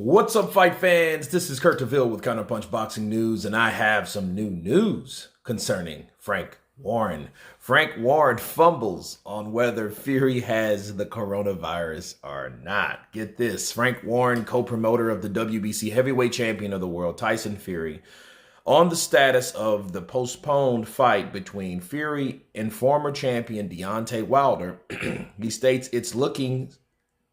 What's up, fight fans? This is Kurt DeVille with Counterpunch Boxing News, and I have some new news concerning Frank Warren. Frank Warren fumbles on whether Fury has the coronavirus or not. Get this, Frank Warren, co-promoter of the WBC heavyweight champion of the world, Tyson Fury, on the status of the postponed fight between Fury and former champion Deontay Wilder. He states it's looking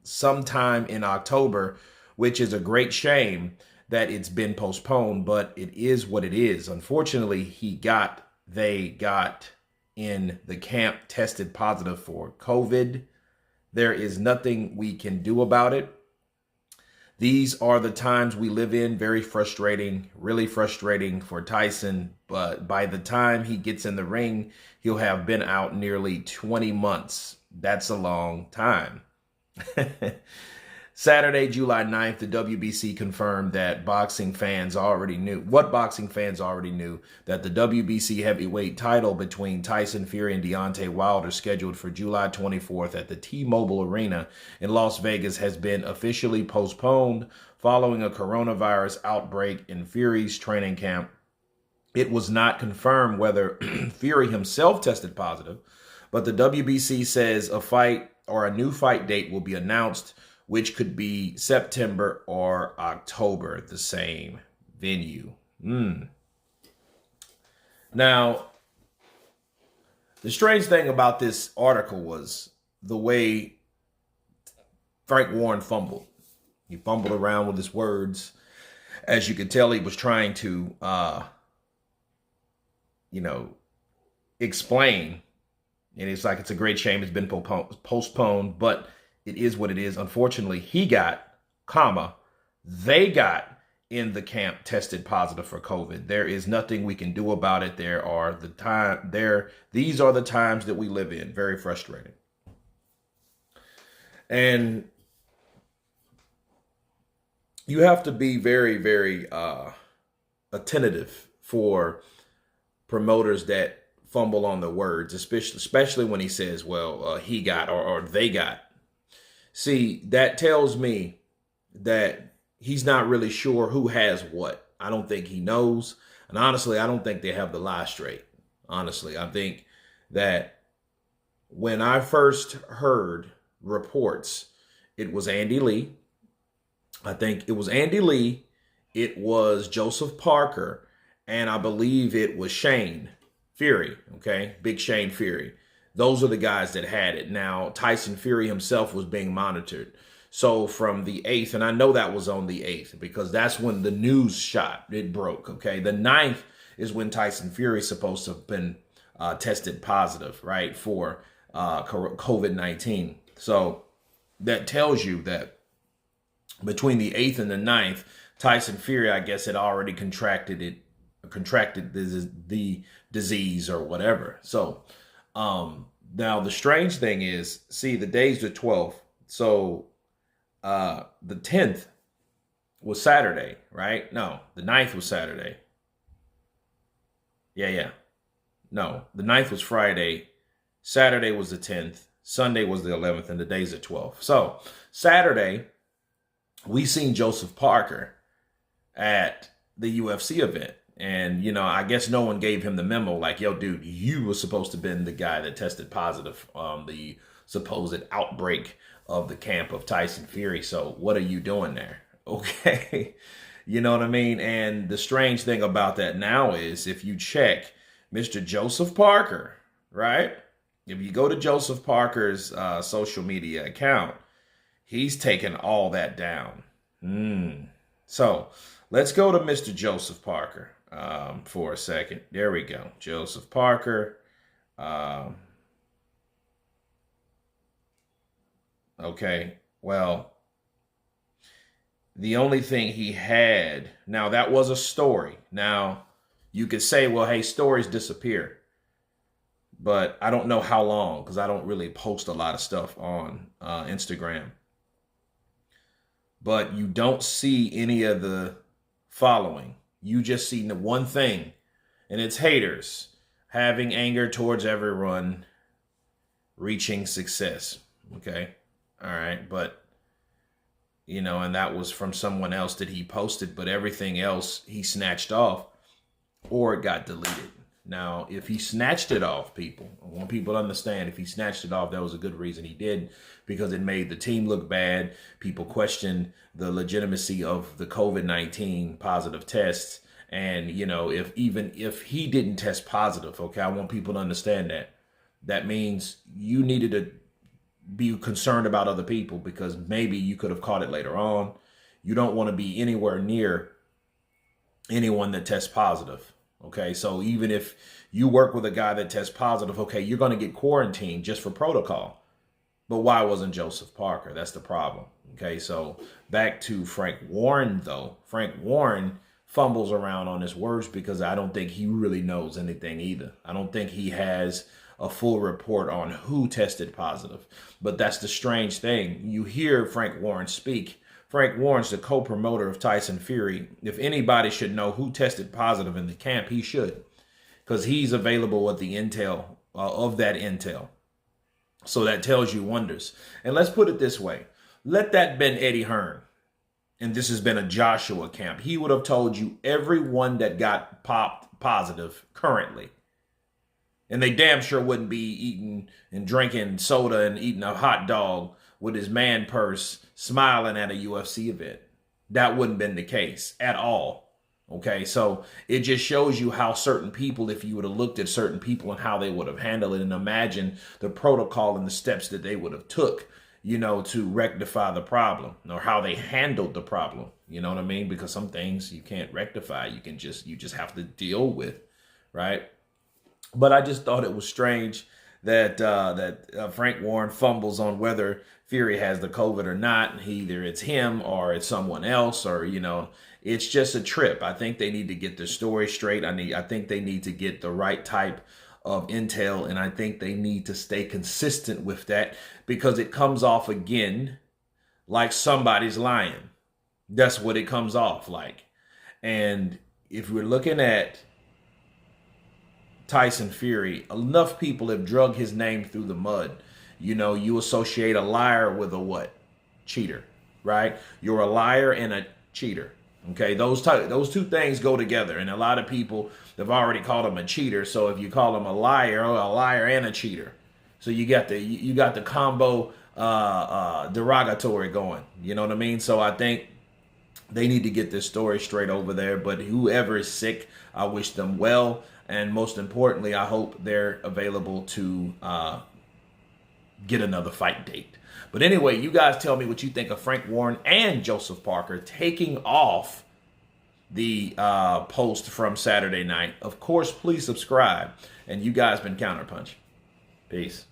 sometime in October, which is a great shame that it's been postponed, but it is what it is. Unfortunately, they got in the camp tested positive for COVID. There is nothing we can do about it. These are the times we live in. Very frustrating, really frustrating for Tyson. But by the time he gets in the ring, he'll have been out nearly 20 months. That's a long time. Saturday, July 9th, the WBC confirmed that boxing fans already knew, that the WBC heavyweight title between Tyson Fury and Deontay Wilder, scheduled for July 24th at the T-Mobile Arena in Las Vegas, has been officially postponed following a coronavirus outbreak in Fury's training camp. It was not confirmed whether Fury himself tested positive, but the WBC says a new fight date will be announced, which could be September or October, the same venue. Now, the strange thing about this article was the way Frank Warren fumbled. He fumbled around with his words. As you could tell, he was trying to, explain. And it's like, it's a great shame it's been postponed, but it is what it is. Unfortunately, they got in the camp tested positive for COVID. There is nothing we can do about it. These are the times that we live in. Very frustrating. And you have to be very, very attentive for promoters that fumble on the words, especially when he says, he got or they got. See, that tells me that he's not really sure who has what. I don't think he knows. And honestly, I don't think they have the lie straight. Honestly, I think that when I first heard reports, it was Andy Lee. I think it was Andy Lee. It was Joseph Parker. And I believe it was Shane Fury. Okay. Big Shane Fury. Those are the guys that had it. Now, Tyson Fury himself was being monitored. So from the 8th, and I know that was on the 8th because that's when the news it broke, okay? The 9th is when Tyson Fury is supposed to have been tested positive, right, for COVID-19. So that tells you that between the 8th and the 9th, Tyson Fury, I guess, had already contracted the disease or whatever. So, now the strange thing is, see, the day's the 12th. So, the 10th was Saturday, right? No, the 9th was Saturday. Yeah. No, the 9th was Friday. Saturday was the 10th. Sunday was the 11th, and the day's the 12th. So, Saturday, we seen Joseph Parker at the UFC event. And, I guess no one gave him the memo like, yo, dude, you were supposed to have been the guy that tested positive on the supposed outbreak of the camp of Tyson Fury. So what are you doing there? Okay. You know what I mean? And the strange thing about that now is if you check Mr. Joseph Parker, right? If you go to Joseph Parker's social media account, he's taken all that down. So let's go to Mr. Joseph Parker. For a second. There we go. Joseph Parker. Okay. Well, the only thing he had, now that was a story. Now you could say, well, hey, stories disappear, but I don't know how long because I don't really post a lot of stuff on Instagram, but you don't see any of the following. You just see the one thing, and it's haters having anger towards everyone, reaching success. Okay. All right. But and that was from someone else that he posted, but everything else he snatched off or it got deleted. Now, if he snatched it off, I want people to understand, if he snatched it off, that was a good reason he did, because it made the team look bad. People questioned the legitimacy of the COVID-19 positive tests. And, if he didn't test positive, okay, I want people to understand that. That means you needed to be concerned about other people, because maybe you could have caught it later on. You don't want to be anywhere near anyone that tests positive. Okay, so even if you work with a guy that tests positive, okay, you're going to get quarantined just for protocol. But why wasn't Joseph Parker? That's the problem. Okay, so back to Frank Warren, though. Frank Warren fumbles around on his words because I don't think he really knows anything either. I don't think he has a full report on who tested positive. But that's the strange thing. You hear Frank Warren speak. Frank Warren's the co-promoter of Tyson Fury. If anybody should know who tested positive in the camp, he should, because he's available with the intel of that intel. So that tells you wonders. And let's put it this way. Let that been Eddie Hearn, and this has been a Joshua camp. He would have told you everyone that got popped positive currently. And they damn sure wouldn't be eating and drinking soda and eating a hot dog with his man purse, smiling at a UFC event. That wouldn't have been the case at all. Okay, so it just shows you how certain people, if you would have looked at certain people and how they would have handled it, and imagine the protocol and the steps that they would have took, to rectify the problem, or how they handled the problem. You know what I mean? Because some things you can't rectify. You just have to deal with, right? But I just thought it was strange that Frank Warren fumbles on whether Fury has the COVID or not. Either it's him or it's someone else, or it's just a trip. I think they need to get their story straight. I think they need to get the right type of intel, and I think they need to stay consistent with that, because it comes off again like somebody's lying. That's what it comes off like. And if we're looking at Tyson Fury, enough people have drug his name through the mud. You associate a liar with a what? Cheater, right? You're a liar and a cheater. Okay, those two things go together, and a lot of people have already called him a cheater. So if you call him a liar and a cheater, so you got the combo derogatory going. You know what I mean? So I think they need to get this story straight over there. But whoever is sick, I wish them well. And most importantly, I hope they're available to get another fight date. But anyway, you guys tell me what you think of Frank Warren and Joseph Parker taking off the post from Saturday night. Of course, please subscribe. And you guys been Counterpunch. Peace.